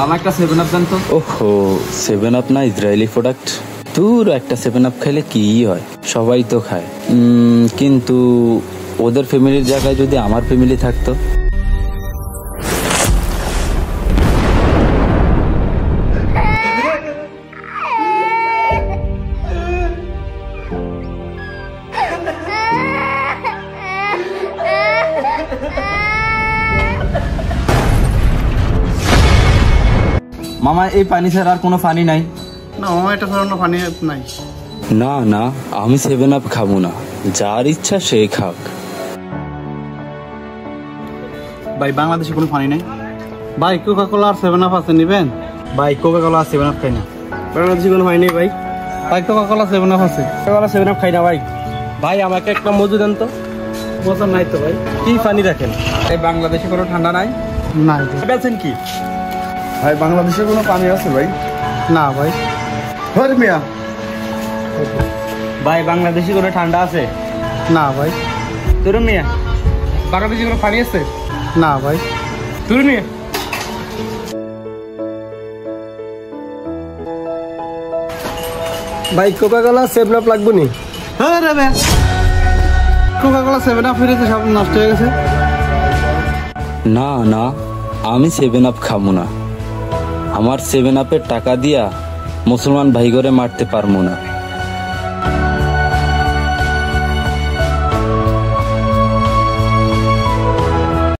মামা একটা 7 আপ দেন তো। ওহো, 7 আপ না ইসরায়েলি প্রোডাক্ট। তোর একটা 7 আপ খাইলে কি হয়, সবাই তো খায়। কিন্তু ওদের ফ্যামিলির জায়গায় যদি আমার ফ্যামিলি থাকতো। মামা এই পানি ছাড়া আর কোনো পানি নাই? না মামা, এটা ছাড়া পানি নাই। না না, আমি 7 আপ খাবো না, যার ইচ্ছা সে খাক। ভাই বাংলাদেশে কোনো পানি নাই। ভাই কোকা কোলা আর 7 আপ আছে, নিবেন? ভাই কোকা কোলা 7 আপ খাই না। বাংলাদেশে কোনো পানি নেই ভাই। ভাই কোকা কোলা 7 আপ আছে। কোকা কোলা 7 আপ খাই না ভাই। ভাই আমাকে একটা মজু দেন তো। বোতল নাই তো ভাই। কি পানি রাখেন? এই বাংলাদেশে কোনো ঠান্ডা নাই? নাই বেছেন কি? ভাই বাংলাদেশে কোনো পানি আছে ভাই? না ভাই। হরি মিয়া। ভাই বাংলাদেশে কোনো ঠান্ডা আছে? না ভাই। তোর মিয়া বাংলাদেশে কোনো পানি আছে? না ভাই। তোর মিয়া ভাই কোকা কোলা 7 আপ লাগবে নি? হ্যাঁ রে ভাই, কোকা কোলা 7 আপ ফিরেছে, সব নষ্ট হয়ে গেছে। না না, আমি 7 আপ খাবো না। আমার 7 আপের টাকা দিয়া মুসলমান ভাই করে মারতে পারবো না।